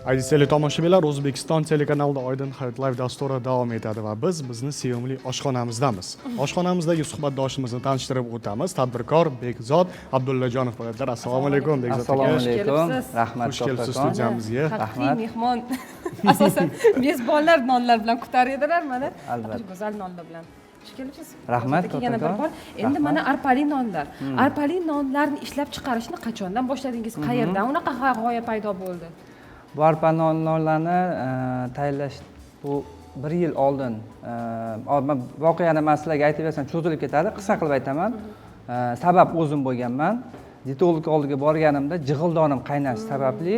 Aziz tomoshabinlar, O'zbekiston telekanalida Oydin Hayot Live dasturi davom etadi va biz bizni sevimli oshxonamizdamiz. Oshxonamizdagi suhbatdoshimizni tanishtirib o'tamiz. Tadbirkor Bekzod Abdullajonov bo'ladilar. Assalomu alaykum Bekzod aka. Assalomu alaykum. Rahmat. Xush kelibsiz studiyamizga. Haqiqiy mehmon. Asosan mezbonlar nonlar bilan kutar edilar mana. Albatta. Go'zal nonlar bilan. Xush kelibsiz. Rahmat, Yana bir bor. Endi mana arpali nonlar. Hmm. Arpali nonlarni ishlab chiqarishni qachondan boshladingiz? Qayerdan unaqa g'oya paydo bo'ldi? Bu arpa nonlarni tayyorlash bu 1 yil oldin voqeani man sizlarga aytib bersam cho'zilib ketadi. Qisqa qilib aytaman. Sabab o'zim bo'lganman. Dietolog oldiga borganimda jig'ildonim qaynashi sababli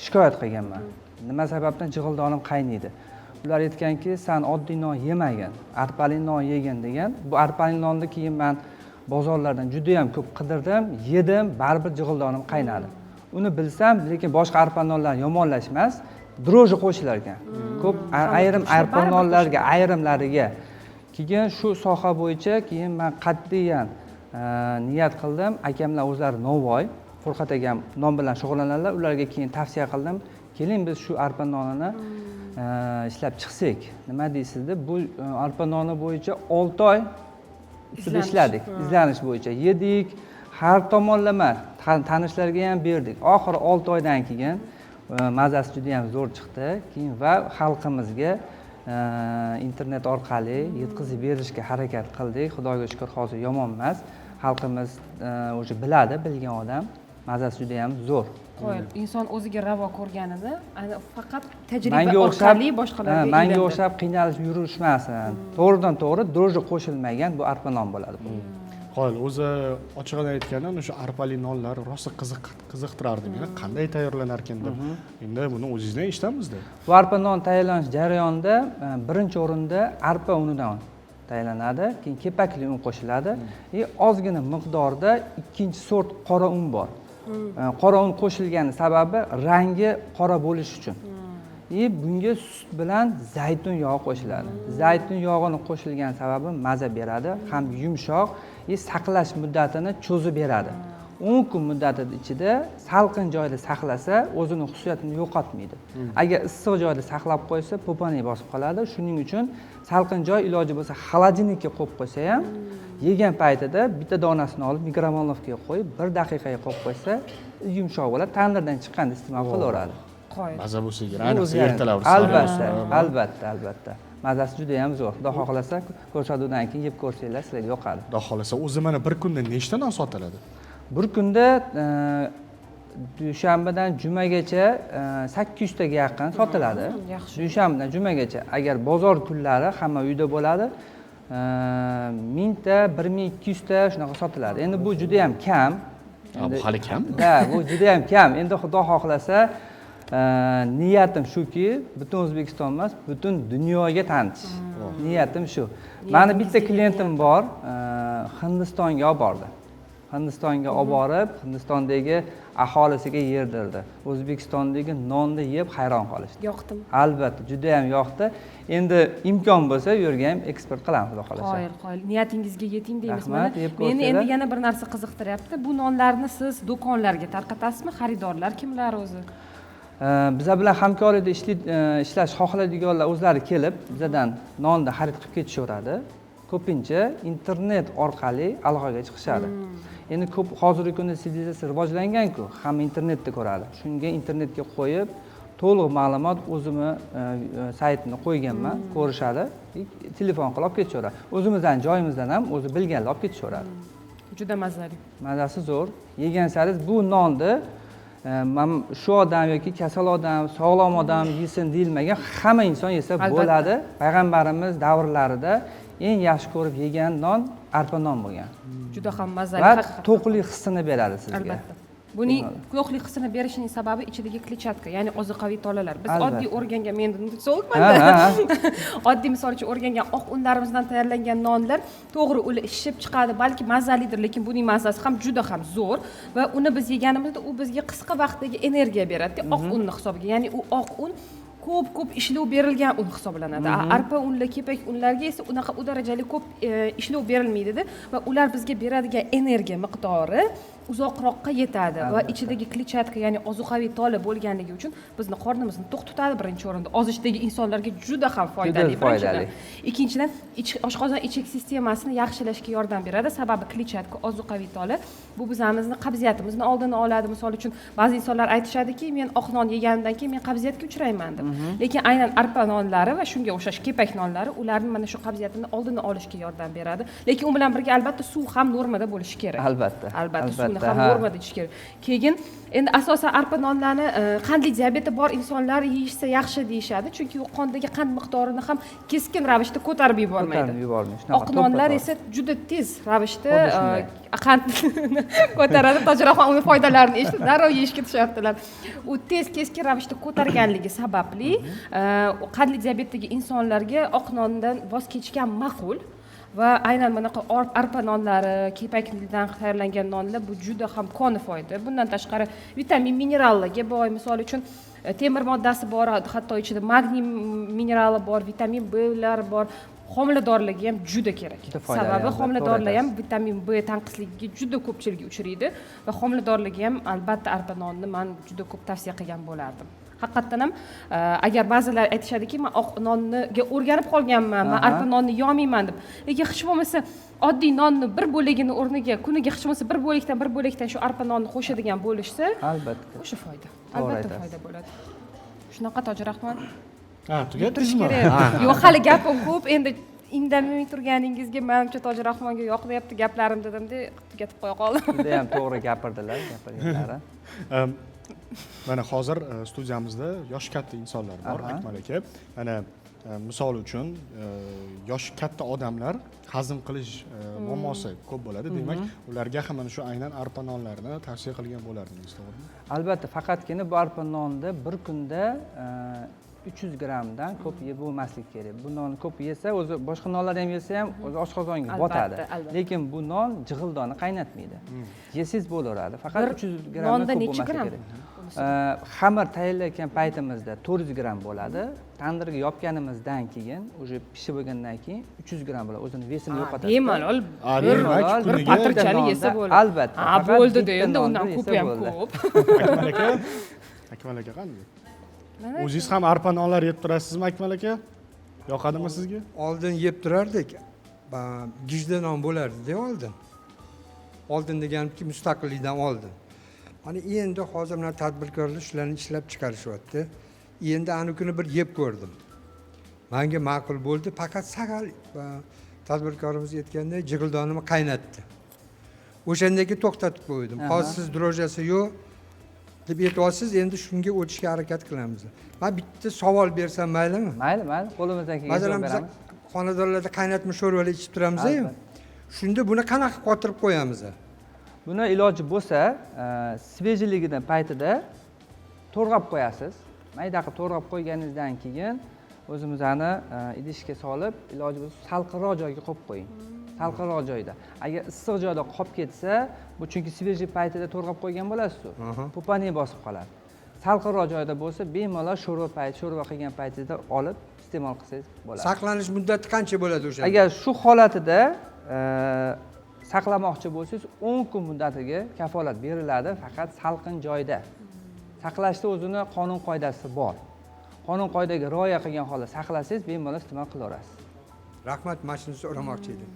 shikoyat qilganman. Nima sababdan jig'ildonim qaynaydi? Ular aytganki, "Sen oddiy non yemagin, arpali non yegin" degan. Bu arpali nonni keyin men bozorlardan juda ham ko'p qidirdim, yedim, baribir jig'ildonim qaynadi. Uni bilsam, lekin boshqa arpa nonlar yomonlashmas, droji qo'shilar ekan. Ko'p ayrim arpa nonlarga, ayrimlariga. Keyin shu soha bo'yicha keyin men qat'iyan niyat qildim. Akamlar o'zlari novvoy, Furqat akam non bilan shug'ullanadilar. Ularga keyin tavsiya qildim. Keling biz shu arpa nonini ishlab chiqsak. Nima deysiz deb bu arpa noni bo'yicha 6 oy ustida ishladik. Izlanish bo'yicha yedik. Har tomonlama tanishlarga ham berdik. Oxiri 6 oydan keyin mazasi juda ham zo'r chiqdi. Keyin va xalqimizga internet orqali yetkazib berishga harakat qildik. Xudoga shukr, hozir yomon emas. Xalqimiz o'sha biladi, bilgan odam. Mazasi juda ham zo'r. Qo'yil, inson o'ziga ravo ko'rganini, faqat tajriba orqali boshqalarga menga o'xshab qiynalib yurishmasin. To'g'ridan to'g'ri droji qo'shilmagan bu arpa non bo'ladi bu. Qo'yil, o'zi ochig'ini aytganda, o'sha arpali nonlar rosa qiziqtirardi meni. Qanday tayyorlanar ekan deb. Endi buni o'zingizdan eshitamiz-da. Bu arpa non tayyorlanish jarayonida birinchi o'rinda arpa unidan tayyorlanadi, keyin kepakli un qo'shiladi va ozgina miqdorda ikkinchi sort qora un bor. Qora un qo'shilgani sababi rangi qora bo'lish uchun. Bunga sut bilan zaytun yog'i qo'shiladi. Zaytun yog'ini qo'shilgan sababi maza beradi, ham yumshoq, saqlash muddatini cho'zib beradi. 10 kun muddati ichida salqin joyda saqlasa, o'zining xususiyatini yo'qotmaydi. Agar issiq joyda saqlab qo'ysa, po'panik bosib qoladi. Shuning uchun salqin joy iloji bo'lsa xolodilnikka qo'yib qo'ysa ham, yegan paytida bitta donasini olib mikrovolnovkaga qo'yib 1 daqiqaga qo'yib qo'ysa, yumshoq bo'ladi. Tandirdan chiqqanda iste'mol qilaveradi. Maza bo'lsa kerak. Ayniqsa ertalab. Albatta. Mazasi juda ham zo'r. Xudo xohlasa ko'rsatuvdan keyin yeb ko'rsanglar, sizlarga yoqadi. Xudo xohlasa, o'zi mana bir kunda nechta non sotiladi? Bir kunda dushanbadan jumagacha 800 taga yaqin sotiladi. Dushanbadan jumagacha. Agar bozor kunlari hamma uyda bo'ladi, 1000 ta, 1200 ta shunaqa sotiladi. Endi bu juda ham kam. Bu hali kam. Bu juda ham kam. Endi Xudo xohlasa niyatim shuki, butun O'zbekiston emas, butun dunyoga tanitish. Niyatim shu. Meni bitta klientim bor, Hindistonga olib bordi. Hindistonga olib borib, Hindistondagi aholisiga yerdirdi. O'zbekistondagi nonni yeb hayron qolishdi. Yoqdimi? Albatta, juda ham yoqdi. Endi imkon bo'lsa, u yerga ham eksport qilamiz, xudo xohlasa. Qo'yil. Niyatingizga yeting deymiz. Meni endi yana bir narsa qiziqtiryapti. Bu nonlarni siz do'konlarga tarqatasizmi? Xaridorlar kimlar o'zi? Bizlar bilan hamkorlikda ishlash xohlaydiganlar o'zlari kelib, bizdan nonni xarid qilib ketishaveradi. Ko'pincha internet orqali aloqaga chiqishadi. Endi ko'p hozirgi kunda sivilizatsiya rivojlangan-ku, hamma internetda ko'radi. Shunga internetga qo'yib, to'liq ma'lumot o'zimni saytini qo'yganman, ko'rishadi, telefon qilib olib ketishaveradi. O'zimizdan joyimizdan ham o'zi bilganlar olib ketishaveradi. Juda mazali. Mazasi zo'r. Yegansiz bu nonni shu odam yoki kasal odam, sog'lom odam yesin deyilmagan, hamma inson yesa bo'ladi. Payg'ambarimiz davrlarida eng yaxshi ko'rib yegan non arpa non bo'lgan. Juda ham mazali. Va to'qlik hissini beradi sizga. Albatta. Buning to'qlik hissini berishining sababi ichidagi kletchatka, ya'ni oziqaviy tolalar. Biz oddiy o'rgangan, men so'lmanda. Oddiy misol uchun o'rgangan oq unlarimizdan tayyorlangan nonlar to'g'ri ular ishib chiqadi, balki mazalidir, lekin buning mazasi ham juda ham zo'r va uni biz yeganimizda u bizga qisqa vaqtdagi energiya beradi, oq unni hisobiga. Ya'ni u oq un ko'p ishlov berilgan un hisoblanadi. Arpa unlar, kepak unlarga esa unaqa u darajali ko'p ishlov berilmaydi va ular bizga beradigan energiya miqdori uzoqroqqa yetadi va ichidagi kletchatka ya'ni ozuqaviy tola bo'lganligi uchun bizni qornimizni to'q tutadi birinchi o'rinda ozishdagi insonlarga juda ham foydali birinchidan ikkinchidan oshqozon ichak sistemasini yaxshilashga yordam beradi sababi kletchatka ozuqaviy tola bu bizamizni qabziyatimizni oldini oladi misol uchun ba'zi insonlar aytishadiki men oq non yeganimdan keyin men qabziyatga uchrayman deb lekin aynan arpa nonlari va shunga o'xshash kepak nonlari ularni mana shu qabziyatini oldini olishga yordam beradi lekin u bilan birga albatta suv ham normada bo'lishi kerak albatta suvni ham normada ichish kerak keyin endi asosan arpa nonlarni qandli diabeti bor insonlar yeyishsa yaxshi deyishadi chunki u qondagi qand miqdorini ham keskin ravishda ko'tarib yubormaydi oq nonlar esa juda tez ravishda qandni ko'taradi tojiraxon uni foydalarini eshitib darrov yeyishga tushyaptilar u tez keskin ravishda ko'targanligi sababli qandli diabetdagi insonlarga oq nondan voz kechgan ma'qul va aynan bunaqa arpa nonlari kepakdan tayyorlangan nonlar bu juda ham koni foyda bundan tashqari vitamin minerallarga boy misol uchun temir moddasi bor hatto ichida magniy minerali bor vitamin Blar bor homiladorlarga ham juda kerak sababi homiladorlar ham vitamin B tanqisligiga juda ko'pchilik uchraydi va homiladorlarga ham albatta arpa nonni man juda ko'p tavsiya qilgan bo'lardim haqiqatdan ham agar ba'zilar aytishadiki man oq nonga o'rganib qolganman man arpa nonni yemayman deb lekin hech bo'lmasa oddiy nonni bir bo'ligini o'rniga kuniga hech bo'lmasa bir bo'lakdan shu arpa nonni qo'shadigan bo'lishsa albatta o'sha foyda albatta foyda bo'ladi shunaqa Tojirahmon tugatdingizmi yo'q hali gapim ko'p endi indamay turganingizga menimcha Tojirahmonga yoqmayapti gaplarim dedimda tugatib qo'ya qoldim juda ham to'g'ri gapirdilar gapirganlari mana hozir studiyamizda yoshi katta insonlar bor Akmal aka mana misol uchun yoshi katta odamlar hazm qilish muammosi ko'p bo'ladi demak ularga ham mana shu aynan arpa nonlarini tavsiya qilgan bo'lardingiz to'g'rimi albatta faqatgina bu arpa nonni bir kunda 300 grammdan ko'p yeb bo'lmaslik kerak bu nonni ko'p yesa o'zi boshqa nonlar ham yesa ham o'zi oshqozonga botadi lekin bu non jig'ildonni qaynatmaydi yesangiz bo'laveradi faqat 300 grammdan ko'p bo'lmaslik kerak xamir tayyorlayotgan paytimizda 400 gramm bo'ladi tandirga yopganimizdan keyin уже pishib bo'lgandan keyin 300 gramm bo'ladi o'zini vesini yo'qotadi bemalol bir patirchani yesa bo'ladi albatta bo'ldi endi undan ko'p ham ko'p Akmal aka qanday o'zingiz ham arpa nonlar yeb turasizmi Akmal aka yoqadimi sizga oldin yeb turardik gijda non bo'lardi oldin deganimki mustaqillikdan oldin mana endi hozir mana tadbirkorlar shularni ishlab chiqarishyapti endi anukini bir yeb ko'rdim menga ma'qul bo'ldi faqat saqal tadbirkorimiz aytganday jig'ildonimni qaynatdi o'shandan keyin to'xtatib qo'ydim hozir siz drojasi yo'q deb aytyapsiz endi shunga o'tishga harakat qilamiz man bitta savol bersam maylimi mayli qo'limizdan kelgancha masalan biz xonadonlarda qaynatma sho'rvalar ichib turamiz-ku shunda buni qanaqa qotirib qo'yamiz buni iloji bo'lsa svejiligidan paytida to'rg'ab qo'yasiz mayda qilib to'rg'ab qo'yganingizdan keyin o'zimizni idishga solib iloji bo'lsa salqinroq joyga qo'yib qo'ying salqinroq joyda agar issiq joyda qolib ketsa bu chunki svejiy paytida to'rg'ab qo'ygan bo'lasiz-ku po'paning bosib qoladi salqinroq joyda bo'lsa bemalol sho'rva qilgan paytingizda olib iste'mol qilsangiz bo'ladi saqlanish muddati qancha bo'ladi o'sha agar shu holatida saqlamoqchi bo'lsangiz 10 kun muddatiga kafolat beriladi faqat salqin joyda saqlashda o'zini qonun qoidasi bor qonun qoidaga rioya qilgan holda saqlasangiz bemalol iste'mol qilaverasiz rahmat mana shuni so'ramoqchi edim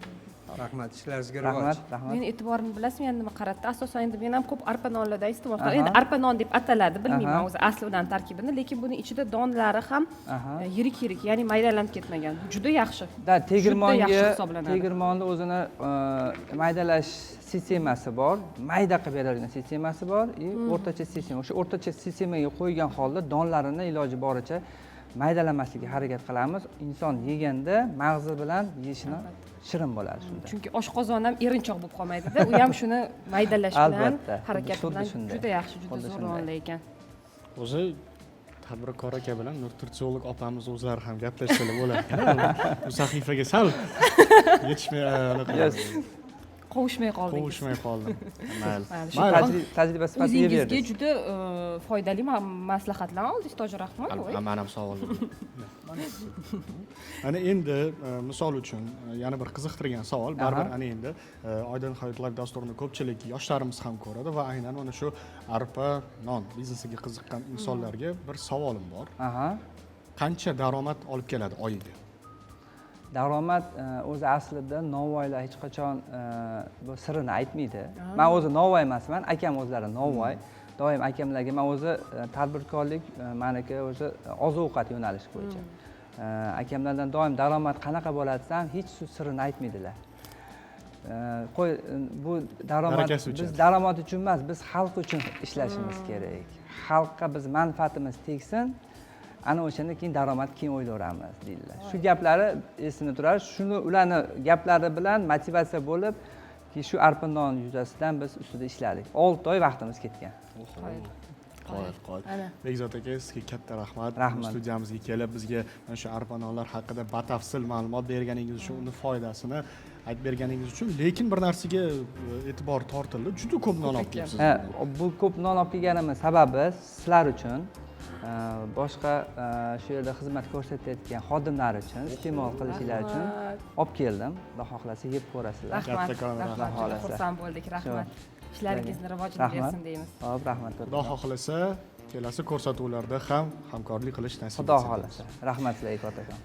rahmat ishlaringizga rahmat meni e'tiborimni bilasizmi endi nima qaratdi asosan endi men ham ko'p arpa nonlardan iste'mol qilaman endi arpa non deb ataladi bilmayman o'zi asli udan tarkibini lekin buni ichida donlari ham yirik ya'ni maydalanib ketmagan juda yaxshi tegirmonni o'zini maydalash sistemasi bor mayda qilib berilgan sistemasi bor o'rtacha sistema o'sha o'rtacha sistemaga qo'ygan holda donlarini iloji boricha maydalamaslikka harakat qilamiz inson yeganda mag'zi bilan yeyishini shirin bo'ladi shunda chunki oshqozon ham erinchoq bo'lib qolmaydida u ham shuni maydalash bilan harakat bilan juda yaxshi juda zo'r nonlar ekan o'zi tadbirkor aka bilan nutritsiolog opamiz o'zlari ham gaplashsalar bo'lardi bu sahifaga sal yetishmay qovushmay qoldingiz. qovushmay qoldim. Mayli. Mayli, shu Mayli. tajriba sifatida yeb O'zingizga berdik. juda foydali maslahatlar oldingiz Tojir Rahmon. Mana ham savol. Ana endi misol uchun yana bir qiziqtirgan savol, baribir ana endi Oydin Hayot Live dasturini ko'pchilik yoshlarimiz ham ko'radi va aynan mana shu arpa non biznesiga qiziqqan insonlarga bir savolim bor. Aha. Qancha daromad olib keladi oyiga? Daromad o'zi aslida novvoylar hech qachon bu sirini aytmaydi. Men o'zi novvoy emasman, akam o'zlari novvoy. Doim akamlarga men o'zi tadbirkorlik meniki o'zi oziq-ovqat yo'nalishi bo'yicha. Akamlardan doim daromad qanaqa bo'ladi desam, hech sirini aytmaydilar. Qo'y bu daromad biz daromad uchun emas, biz xalq uchun ishlashimiz kerak. Xalqqa biz manfaatimiz tegsin. Ana o'shanda keyin daromad keyin o'ylayveramiz deydilar. Shu gaplari esimda turadi. Shuni ularni gaplari bilan motivatsiya bo'lib, shu arpa non yuzasidan biz ustida ishladik. 6 oy vaqtimiz ketgan. Qo'yib. Bekzod aka, sizga katta rahmat. Rahmat. Studiyamizga kelib bizga mana shu arpa nonlar haqida batafsil ma'lumot berganingiz uchun, uni foydasini aytib berganingiz uchun, lekin bir narsaga e'tibor tortildi. Juda ko'p non olib kelibsiz. Bu ko'p non olib kelganimiz sababi sizlar uchun, boshqa shu yerda xizmat ko'rsatayotgan xodimlar uchun, iste'mol qilishinglar uchun olib keldim. Xudo xohlasa yeb ko'rasizlar. Rahmat. Xursand bo'ldik, rahmat. Ishlaringizni rivojini bersin deymiz. Xo'p, rahmat. Xudo xohlasa kelasi ko'rsatuvlarda ham hamkorlik qilish nasib etsin. Xudo xohlasa. Rahmat sizlarga kattakon.